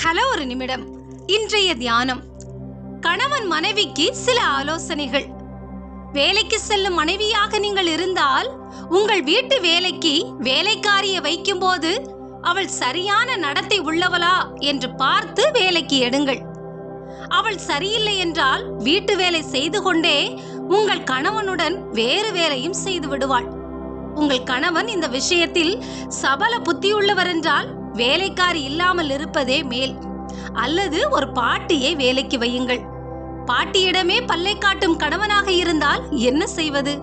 Hello ஒரு நிமிடம். இன்றைய தியானம். கணவன் மனைவிக்கு சில ஆலோசனைகள். வேலைக்கு செல்லும் மனைவியாக நீங்கள் இருந்தால் உங்கள் வீட்டு வேலைக்கு வேலைக்காரியை வைக்கும் போது அவள் சரியான நடத்தை உள்ளவளா என்று பார்த்து வேலைக்கு எடுங்கள். அவள் சரியில்லை என்றால் வீட்டு வேலை செய்து கொண்டே உங்கள் கணவனுடன் வேறு வேலையும் செய்து விடுவாள். உங்கள் கணவன் இந்த விஷயத்தில் சபல புத்தியுள்ளவர் என்றால் வேலைக்காரி இல்லாமல் இருப்பதே மேல். அல்லது ஒரு பாட்டியை வேலைக்கு வையுங்கள். பாட்டியிடமே பல்லை காட்டும் கணவனாக இருந்தால் என்ன செய்வது?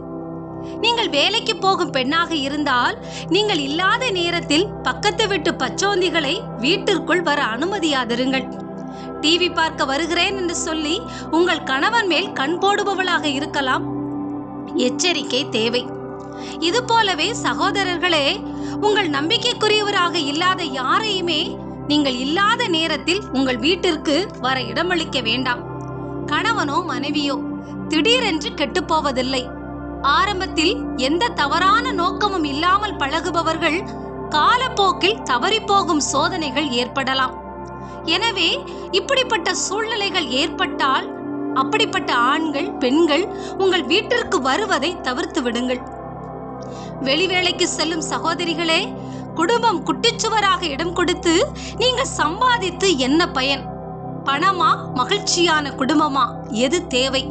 நீங்கள் வேலைக்கு போகும் பெண்ணாக இருந்தால் நீங்கள் இல்லாத நேரத்தில் பக்கத்து வீட்டு பச்சோந்திகளை வீட்டிற்குள் வர அனுமதியாதிருங்கள். டிவி பார்க்க வருகிறேன் என்று சொல்லி உங்கள் கணவன் மேல் கண் போடுபவளாக இருக்கலாம். எச்சரிக்கை தேவை. இது போலவே சகோதரர்களே, உங்கள் நம்பிக்கைக்குரியவராக இல்லாத யாரையுமே நீங்கள் இல்லாத நேரத்தில் உங்கள் வீட்டிற்கு வர இடமளிக்க வேண்டாம். கணவனோ மனைவியோ திடீரென்று கெட்டுப்போவதில்லை. ஆரம்பத்தில் எந்த தவறான நோக்கமும் இல்லாமல் பழகுபவர்கள் காலப்போக்கில் தவறிப்போகும் சோதனைகள் ஏற்படலாம். எனவே இப்படிப்பட்ட சூழ்நிலைகள் ஏற்பட்டால் அப்படிப்பட்ட ஆண்கள் பெண்கள் உங்கள் வீட்டிற்கு வருவதை தவிர்த்து விடுங்கள். வெளிவேளைக்கு செல்லும் சகோதரிகளே, குடும்பம் குட்டிச்சுவராக இடம் கொடுத்து நீங்கள் சம்பாதித்து என்ன பயன்? பணமா, மகிழ்ச்சியான குடும்பமா? எது தேவை?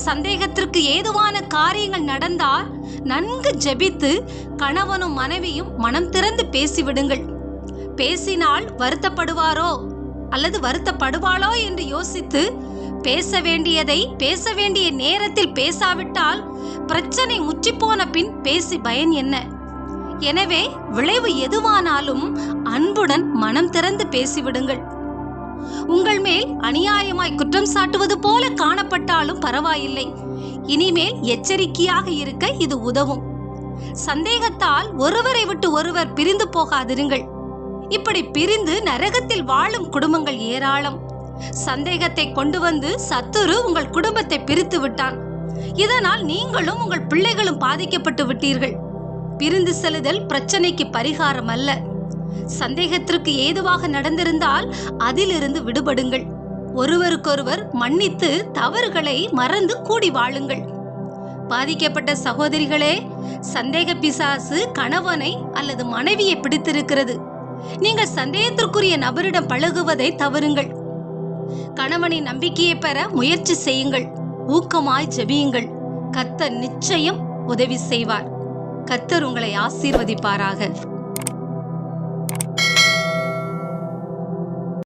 சந்தேகத்திற்கு ஏதுவான காரியங்கள் நடந்தால் நன்கு ஜெபித்து கணவனும் மனைவியும் மனம் திறந்து பேசிவிடுங்கள். பேசினால் வருத்தப்படுவாரோ அல்லது வருத்தப்படுவாளோ என்று யோசித்து பேச வேண்டியதை பேச வேண்டிய நேரத்தில் பேசாவிட்டால் பிரச்சனை முற்றிப்போன பின் பேசி பயன் என்ன? எனவே விளைவு எதுவானாலும் அன்புடன் மனம் திறந்து பேசிவிடுங்கள். உங்கள் மேல் அநியாயமாய் குற்றம் சாட்டுவது போல காணப்பட்டாலும் பரவாயில்லை. இனிமேல் எச்சரிக்கையாக இருக்க இது உதவும். சந்தேகத்தால் ஒருவரை விட்டு ஒருவர் பிரிந்து போகாதிருங்கள். இப்படி பிரிந்து நரகத்தில் வாழும் குடும்பங்கள் ஏராளம். சந்தேகத்தை கொண்டு வந்து சத்துரு உங்கள் குடும்பத்தை பிரித்து விட்டான். இதனால் நீங்களும் உங்கள் பிள்ளைகளும் பாதிக்கப்பட்டு விட்டீர்கள். பிரிந்து செல்லுதல் பிரச்சனைக்கு பரிகாரம் அல்ல. சந்தேகத்திற்கு ஏதுவாக நடந்திருந்தால் அதிலிருந்து விடுபடுங்கள். ஒருவருக்கொருவர் மன்னித்து தவறுகளை மறந்து கூடி வாழுங்கள். பாதிக்கப்பட்ட சகோதரிகளே, சந்தேக பிசாசு கணவனை அல்லது மனைவியை பிடித்திருக்கிறது. நீங்கள் சந்தேகத்திற்குரிய நபரிடம் பழகுவதை தவறுங்கள். கணவனின் நம்பிக்கையை பெற முயற்சி செய்யுங்கள். ஊக்கமாய் ஜெபியுங்கள். கர்த்தர் நிச்சயம் உதவி செய்வார். கர்த்தர் உங்களை ஆசீர்வதிப்பாராக.